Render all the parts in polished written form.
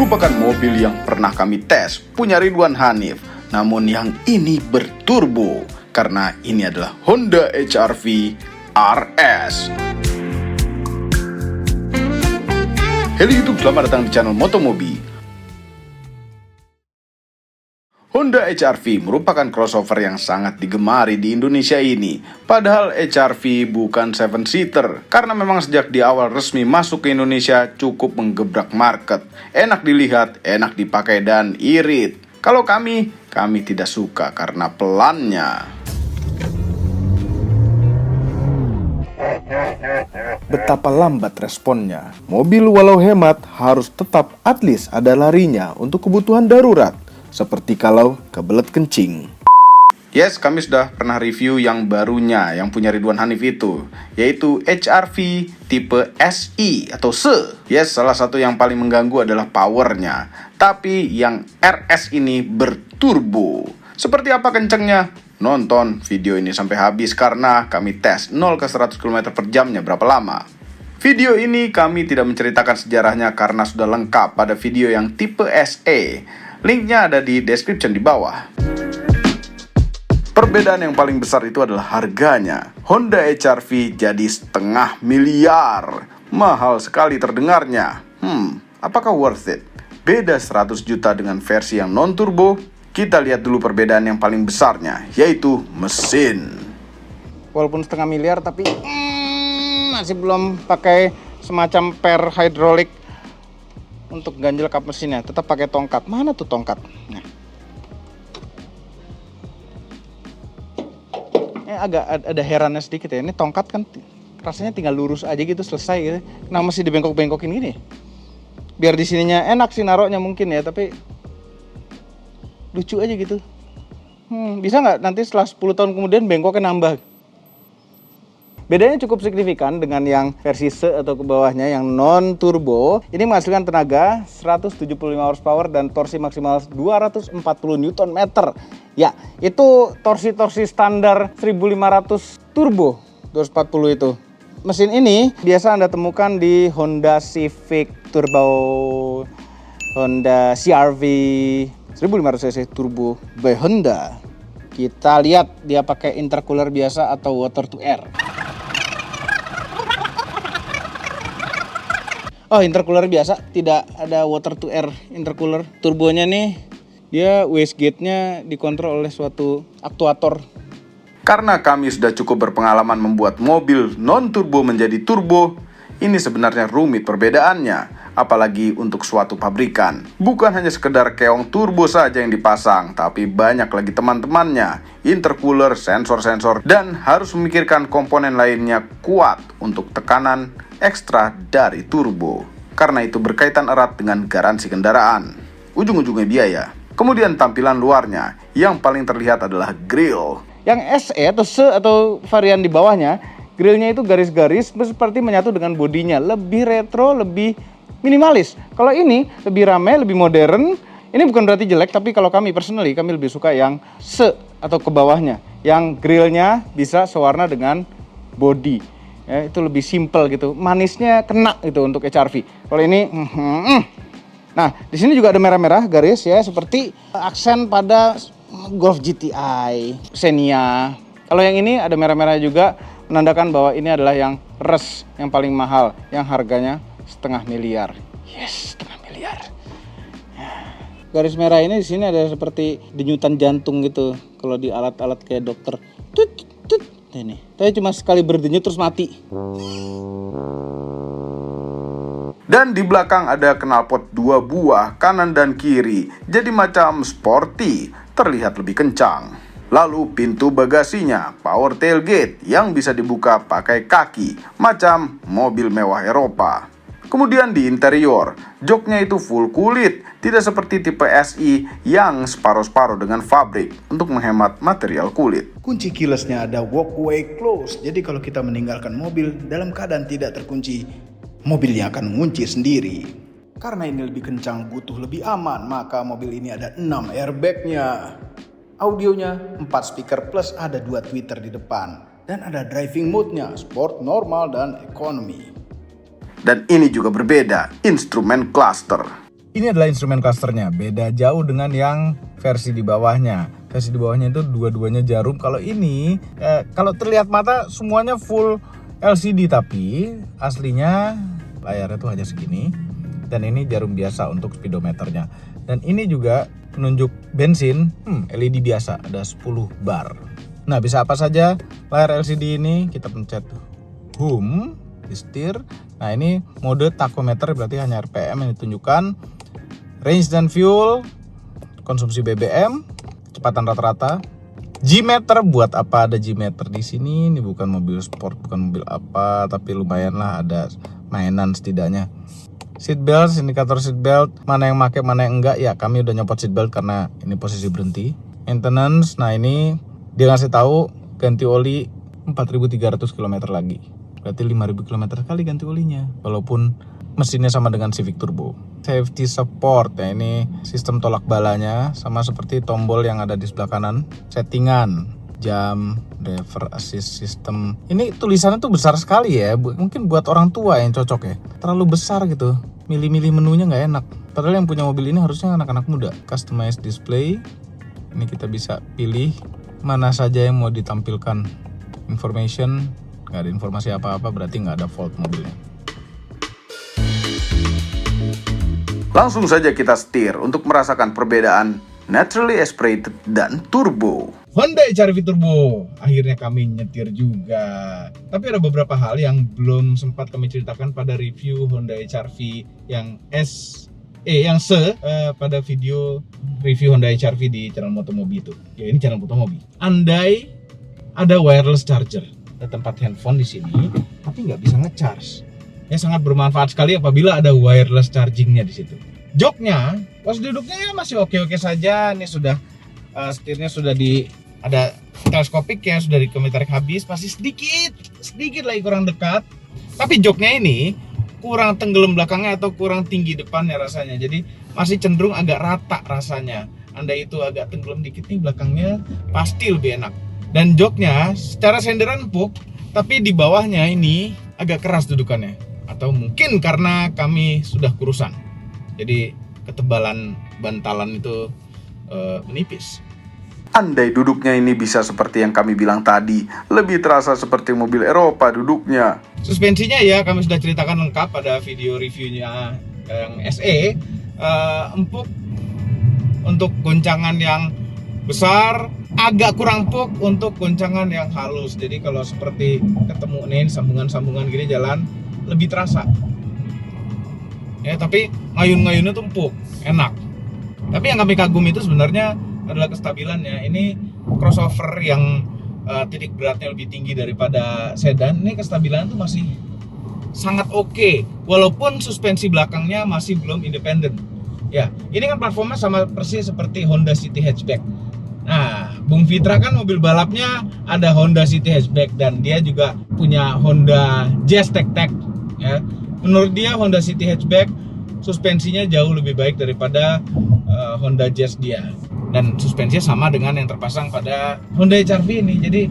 merupakan mobil yang pernah kami tes, punya Ridwan Hanif. Namun yang ini berturbo, karena ini adalah Honda HR-V RS. Halo YouTube, selamat datang di channel Motomobi. Honda HR-V merupakan crossover yang sangat digemari di Indonesia ini. Padahal HR-V bukan 7-seater, karena memang sejak di awal resmi masuk ke Indonesia cukup menggebrak market. Enak dilihat, enak dipakai, dan irit. Kalau kami tidak suka karena pelannya. Betapa lambat responnya. Mobil walau hemat harus tetap at least ada larinya untuk kebutuhan darurat. Seperti kalau kebelet kencing. Yes, kami sudah pernah review yang barunya, yang punya Ridwan Hanif itu, yaitu HR-V tipe SI atau SE. Yes, salah satu yang paling mengganggu adalah powernya. Tapi yang RS ini berturbo. Seperti apa kencengnya? Nonton video ini sampai habis karena kami tes 0 ke 100 km per jamnya berapa lama. Video ini kami tidak menceritakan sejarahnya karena sudah lengkap pada video yang tipe SE. Linknya ada di description di bawah. Perbedaan yang paling besar itu adalah harganya. Honda HR-V jadi 500 miliar. Mahal sekali terdengarnya. Apakah worth it? Beda 100 juta dengan versi yang non-turbo. Kita lihat dulu perbedaan yang paling besarnya, yaitu mesin. Walaupun 500 miliar tapi masih belum pakai semacam per hidrolik untuk ganjel kap mesinnya, tetap pakai tongkat. Mana tuh tongkat? Nah. Agak ada herannya sedikit ya. Ini tongkat kan rasanya tinggal lurus aja gitu, selesai gitu. Nah, masih dibengkok-bengkokin gini. Biar di sininya enak sih naroknya mungkin ya, tapi lucu aja gitu. Bisa nggak nanti setelah 10 tahun kemudian bengkoknya nambah? Bedanya cukup signifikan dengan yang versi SE atau ke bawahnya yang non turbo. Ini menghasilkan tenaga 175 horsepower dan torsi maksimal 240 Nm. Ya, itu torsi standar 1500 turbo 240 itu. Mesin ini biasa Anda temukan di Honda Civic Turbo, Honda CR-V 1500 cc turbo by Honda. Kita lihat dia pakai intercooler biasa atau water to air. Oh, intercooler biasa, tidak ada water to air intercooler. Turbonya nih, dia wastegate-nya dikontrol oleh suatu aktuator. Karena kami sudah cukup berpengalaman membuat mobil non-turbo menjadi turbo, ini sebenarnya rumit perbedaannya. Apalagi untuk suatu pabrikan. Bukan hanya sekedar keong turbo saja yang dipasang, tapi banyak lagi teman-temannya. Intercooler, sensor-sensor, dan harus memikirkan komponen lainnya kuat untuk tekanan ekstra dari turbo. Karena itu berkaitan erat dengan garansi kendaraan. Ujung-ujungnya biaya. Kemudian tampilan luarnya, yang paling terlihat adalah grill. Yang SE atau SE atau varian di bawahnya, grillnya itu garis-garis seperti menyatu dengan bodinya. Lebih retro, lebih minimalis. Kalau ini lebih ramai, lebih modern. Ini bukan berarti jelek, tapi kalau kami personally, kami lebih suka yang SE atau ke bawahnya. Yang grillnya bisa sewarna dengan body. Ya, itu lebih simple gitu. Manisnya kena gitu untuk HR-V. Kalau ini Nah, di sini juga ada merah-merah garis ya, seperti aksen pada Golf GTI, Xenia. Kalau yang ini ada merah-merah juga, menandakan bahwa ini adalah yang res, yang paling mahal, yang harganya 500 miliar. Yes, 500 miliar. Garis merah ini di sini ada seperti denyutan jantung gitu. Kalau di alat-alat kayak dokter. Tut. Ini. Tapi cuma sekali berdenyut terus mati. Dan di belakang ada knalpot 2 buah, kanan dan kiri. Jadi macam sporty, terlihat lebih kencang. Lalu pintu bagasinya, power tailgate yang bisa dibuka pakai kaki, macam mobil mewah Eropa. Kemudian di interior, joknya itu full kulit, tidak seperti tipe SI yang separuh-separuh dengan fabrik untuk menghemat material kulit. Kunci keylessnya ada walkway close, jadi kalau kita meninggalkan mobil dalam keadaan tidak terkunci, mobilnya akan mengunci sendiri. Karena ini lebih kencang, butuh lebih aman, maka mobil ini ada 6 airbagnya. Audionya 4 speaker plus ada 2 tweeter di depan. Dan ada driving mode-nya, sport, normal, dan economy. Dan ini juga berbeda, instrumen cluster. Ini adalah instrumen clusternya, beda jauh dengan yang versi di bawahnya. Versi di bawahnya itu dua-duanya jarum. Kalau ini, kalau terlihat mata semuanya full LCD, tapi aslinya layarnya tuh hanya segini. Dan ini jarum biasa untuk speedometernya. Dan ini juga penunjuk bensin, LED biasa, ada 10 bar. Nah, bisa apa saja layar LCD ini, kita pencet home, di setir. Nah, ini mode tachometer, berarti hanya RPM yang ditunjukkan. Range dan fuel, konsumsi BBM, kecepatan rata-rata. G-meter, buat apa ada G-meter di sini? Ini bukan mobil sport, bukan mobil apa, tapi lumayan lah ada mainan setidaknya. Seat belt, indikator seat belt, mana yang pakai, mana yang enggak. Ya, kami udah nyopot seat belt karena ini posisi berhenti. Maintenance, nah ini dia ngasih tahu ganti oli 4.300 km lagi. Berarti 5.000 km sekali ganti olinya. Walaupun mesinnya sama dengan Civic Turbo. Safety support, ya ini sistem tolak balanya sama seperti tombol yang ada di sebelah kanan. Settingan, jam, driver assist system. Ini tulisannya tuh besar sekali ya. Mungkin buat orang tua yang cocok ya. Terlalu besar gitu. Milih-milih menunya nggak enak. Padahal yang punya mobil ini harusnya anak-anak muda. Customize display. Ini kita bisa pilih mana saja yang mau ditampilkan. Information, nggak ada informasi apa-apa, berarti nggak ada fault mobilnya. Langsung saja kita setir untuk merasakan perbedaan naturally aspirated dan turbo. Honda HR-V Turbo, akhirnya kami nyetir juga. Tapi ada beberapa hal yang belum sempat kami ceritakan pada review Honda HR-V yang pada video review Honda HR-V di channel Motomobi itu. Ya, ini channel Motomobi. Andai ada wireless charger, ada tempat handphone di sini, tapi nggak bisa ngecharge. Ya, sangat bermanfaat sekali apabila ada wireless chargingnya di situ. Joknya, pos duduknya masih oke-oke saja. Ini sudah setirnya sudah ada teleskopik ya, sudah dikomentar habis, masih sedikit lagi kurang dekat. Tapi joknya ini kurang tenggelam belakangnya atau kurang tinggi depannya rasanya. Jadi masih cenderung agak rata rasanya. Andai itu agak tenggelam dikit nih belakangnya, pasti lebih enak. Dan joknya secara senderan empuk, tapi di bawahnya ini agak keras dudukannya. Atau mungkin karena kami sudah kurusan, jadi ketebalan bantalan itu menipis. Andai duduknya ini bisa seperti yang kami bilang tadi, lebih terasa seperti mobil Eropa duduknya. Suspensinya ya kami sudah ceritakan lengkap pada video reviewnya yang SE. Empuk untuk goncangan yang besar, agak kurang empuk untuk goncangan yang halus. Jadi kalau seperti ketemu nih sambungan-sambungan gini jalan, lebih terasa. Ya, tapi ngayun-ngayunnya tuh empuk, enak. Tapi yang kami kagum itu sebenarnya adalah kestabilannya. Ini crossover yang titik beratnya lebih tinggi daripada sedan. Ini kestabilan tuh masih sangat oke, walaupun suspensi belakangnya masih belum independen. Ya, ini kan platformnya sama persis seperti Honda City Hatchback. Nah, Bung Fitra kan mobil balapnya ada Honda City Hatchback dan dia juga punya Honda Jazz Tech. Ya, menurut dia Honda City Hatchback suspensinya jauh lebih baik daripada Honda Jazz dia. Dan suspensinya sama dengan yang terpasang pada Honda HR-V ini. Jadi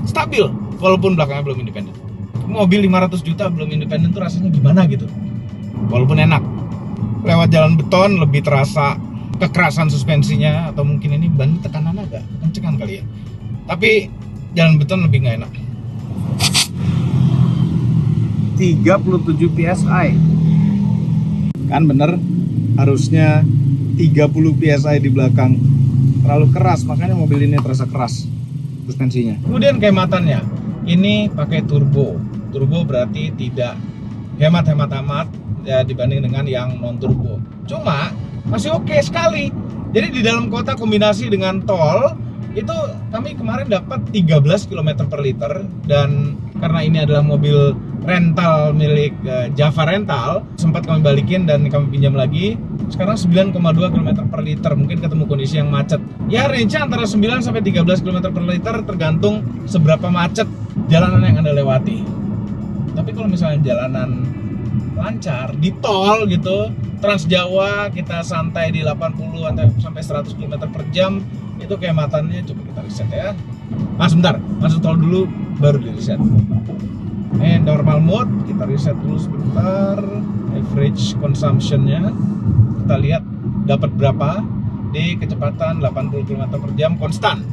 stabil walaupun belakangnya belum independen. Mobil 500 juta belum independen tuh rasanya gimana gitu. Walaupun enak. Lewat jalan beton lebih terasa kekerasan suspensinya, atau mungkin ini ban tekanannya agak kencengan kali ya. Tapi jalan beton lebih nggak enak. 37 PSI. Kan bener, harusnya 30 PSI di belakang. Terlalu keras, makanya mobil ini terasa keras suspensinya. Kemudian kehematannya, ini pakai turbo. Turbo berarti tidak hemat-hemat amat ya dibanding dengan yang non turbo. Cuma masih oke sekali. Jadi di dalam kota kombinasi dengan tol itu kami kemarin dapat 13 km per liter. Dan karena ini adalah mobil rental milik Java Rental, sempat kami balikin dan kami pinjam lagi. Sekarang 9,2 km per liter, mungkin ketemu kondisi yang macet. Ya range-nya antara 9 sampai 13 km per liter tergantung seberapa macet jalanan yang Anda lewati. Tapi kalau misalnya jalanan lancar di tol gitu, Trans Jawa kita santai di 80 sampai 100 km per jam, itu kehematannya coba kita reset ya. Sebentar, masuk tol dulu baru di reset. Normal mode kita reset dulu sebentar. Average consumption-nya kita lihat dapat berapa di kecepatan 80 km per jam konstan.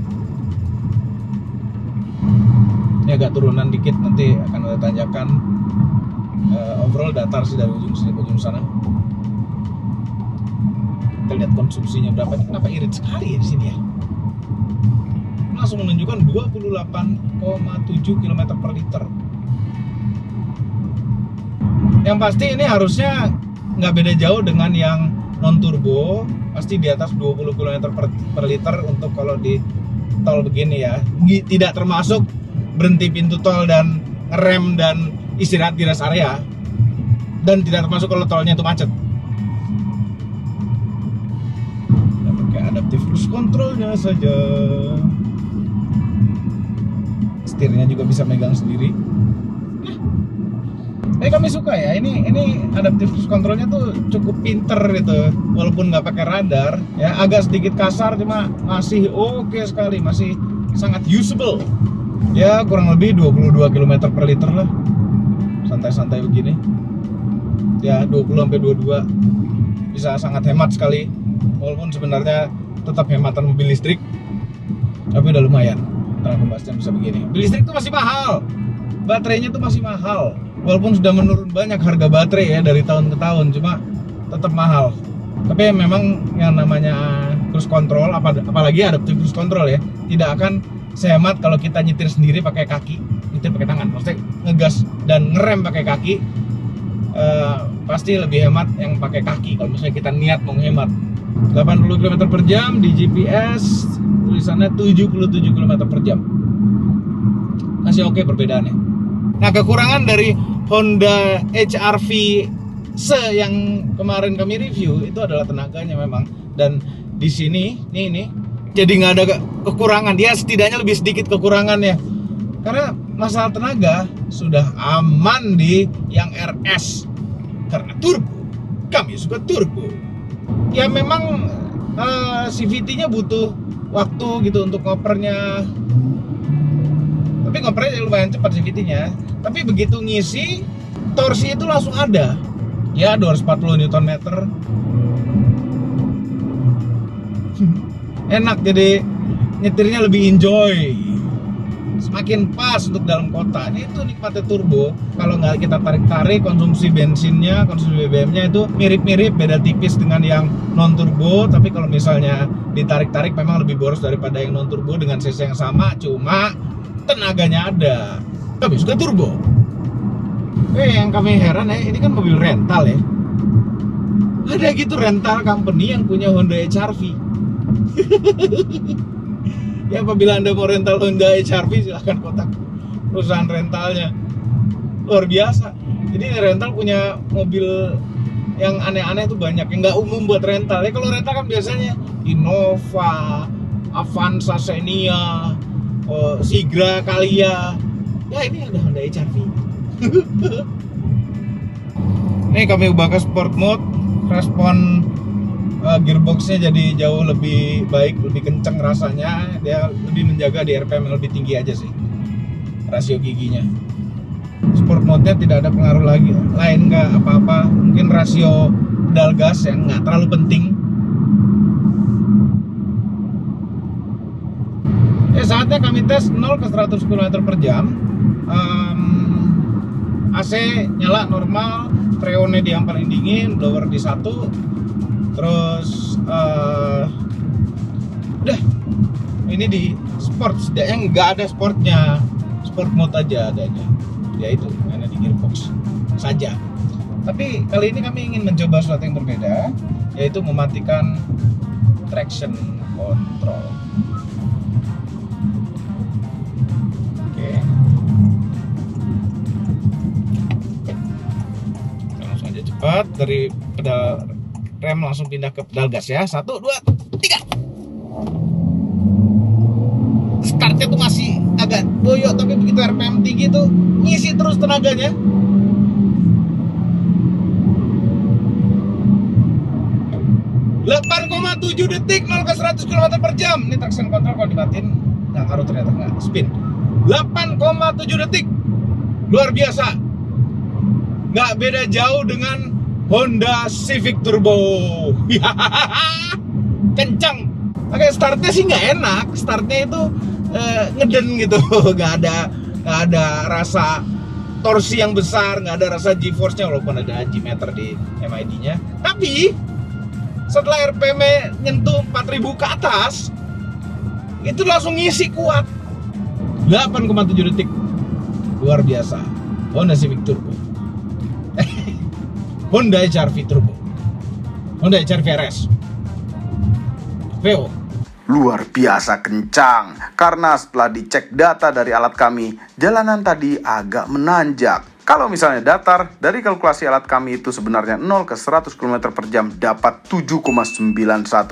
Ini agak turunan dikit, nanti akan ada tanjakan. Overall datar sih dari ujung sini ke ujung sana. Kita lihat konsumsinya berapa. Ini kenapa irit sekali ya di sini ya? Langsung menunjukkan 28,7 km per liter. Yang pasti ini harusnya nggak beda jauh dengan yang non turbo, pasti di atas 20 km per liter untuk kalau di tol begini ya. Tidak termasuk berhenti pintu tol dan ngerem dan istirahat di rest area, dan tidak termasuk kalau tolnya itu macet. Kita pakai adaptive cruise controlnya saja. Setirnya juga bisa megang sendiri. Kami suka ya, ini adaptive cruise controlnya tuh cukup pinter gitu, walaupun nggak pakai radar ya, agak sedikit kasar cuma masih oke sekali, masih sangat usable ya. Kurang lebih 22 km per liter lah, santai-santai begini ya, 20-22 bisa sangat hemat sekali, walaupun sebenarnya tetap hematan mobil listrik, tapi udah lumayan. Tenaga kembasinya bisa begini. Mobil listrik tuh masih mahal, baterainya tuh masih mahal. Walaupun sudah menurun banyak harga baterai ya dari tahun ke tahun, cuma tetap mahal. Tapi memang yang namanya cruise control, apalagi adaptive cruise control ya, tidak akan sehemat kalau kita nyetir sendiri pakai kaki, nyetir pakai tangan. Maksudnya ngegas dan ngerem pakai kaki, pasti lebih hemat yang pakai kaki kalau misalnya kita niat mau menghemat. 80 km per jam di GPS tulisannya 77 km per jam. Masih oke perbedaannya. Nah, kekurangan dari Honda HR-V Se yang kemarin kami review itu adalah tenaganya memang. Dan di sini, nih, jadi nggak ada kekurangan. Dia setidaknya lebih sedikit kekurangannya. Karena masalah tenaga sudah aman di yang RS. Karena turbo, kami suka turbo. Ya memang CVT-nya butuh waktu gitu untuk ngopernya. Tapi ngopernya lumayan cepat CVT-nya. Tapi begitu ngisi, torsi itu langsung ada. Ya 240 Nm. Enak, jadi nyetirnya lebih enjoy. Semakin pas untuk dalam kota. Ini itu nikmatnya turbo. Kalau nggak kita tarik-tarik, konsumsi bensinnya, konsumsi BBM-nya itu mirip-mirip, beda tipis dengan yang non turbo. Tapi kalau misalnya ditarik-tarik memang lebih boros daripada yang non turbo dengan cc yang sama, cuma tenaganya ada. Kami suka turbo. Yang kami heran ya, ini kan mobil rental ya. Ada gitu rental company yang punya Honda HR-V. Ya apabila Anda mau rental Honda HR-V, silahkan kontak perusahaan rentalnya. Luar biasa. Jadi rental punya mobil yang aneh-aneh tuh banyak, yang nggak umum buat rental. Ya kalau rental kan biasanya Innova, Avanza, Xenia, Sigra, Kalia. Ya ini ada Honda HR-V. Ini kami ubah ke sport mode, respon gearboxnya jadi jauh lebih baik, lebih kenceng rasanya. Dia lebih menjaga di RPM yang lebih tinggi aja sih, rasio giginya. Sport mode-nya tidak ada pengaruh lagi lain, nggak apa-apa. Mungkin rasio pedal gas yang nggak terlalu penting. Saatnya kami tes 0 ke 100 km per jam. AC nyala normal, freonnya di yang paling dingin, blower di 1. Terus udah, ini di sport, setidaknya nggak ada sportnya, sport mode aja adanya, yaitu ada di gearbox saja. Tapi kali ini kami ingin mencoba sesuatu yang berbeda, yaitu mematikan traction control. Cepat, dari pedal rem langsung pindah ke pedal gas ya. 1, 2, 3. Startnya tuh masih agak boyok, tapi begitu RPM tinggi tuh ngisi terus tenaganya. ...8,7 detik 0 ke 100 km per jam. Ini traction control kalau dimatiin nggak ngaruh, ternyata nggak spin. 8,7 detik, luar biasa. Nggak beda jauh dengan Honda Civic Turbo. Kencang. Oke, startnya sih nggak enak. Startnya itu ngeden gitu. Nggak ada rasa torsi yang besar, nggak ada rasa G-force-nya walaupun ada G-meter di MID-nya. Tapi setelah RPM-nya nyentuh 4000 ke atas, itu langsung ngisi kuat. 8,7 detik. Luar biasa. Honda Civic Turbo. Honda HR-V Turbo. Honda HR-V RS. VO. Luar biasa kencang, karena setelah dicek data dari alat kami, jalanan tadi agak menanjak. Kalau misalnya datar, dari kalkulasi alat kami itu sebenarnya 0 ke 100 km per jam dapat 7,91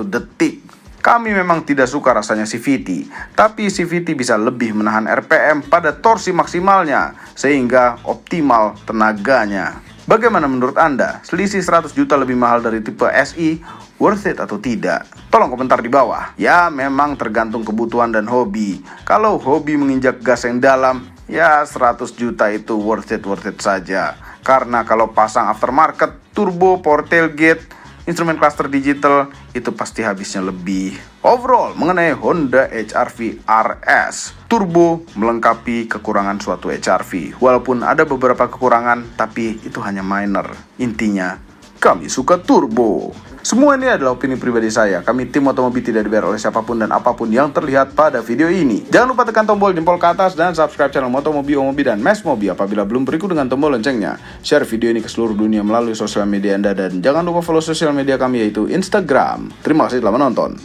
detik. Kami memang tidak suka rasanya CVT, tapi CVT bisa lebih menahan RPM pada torsi maksimalnya, sehingga optimal tenaganya. Bagaimana menurut Anda? Selisih 100 juta lebih mahal dari tipe SI, worth it atau tidak? Tolong komentar di bawah. Ya, memang tergantung kebutuhan dan hobi. Kalau hobi menginjak gas yang dalam, ya 100 juta itu worth it saja. Karena kalau pasang aftermarket, turbo, power tailgate, instrumen cluster digital, itu pasti habisnya lebih. Overall, mengenai Honda HR-V RS, turbo melengkapi kekurangan suatu HR-V. Walaupun ada beberapa kekurangan, tapi itu hanya minor. Intinya, kami suka turbo. Semua ini adalah opini pribadi saya. Kami tim Motomobi tidak dibayar oleh siapapun dan apapun yang terlihat pada video ini. Jangan lupa tekan tombol jempol ke atas dan subscribe channel Motomobi, Omobi, dan Mesmobi apabila belum berikut dengan tombol loncengnya. Share video ini ke seluruh dunia melalui sosial media Anda dan jangan lupa follow sosial media kami yaitu Instagram. Terima kasih telah menonton.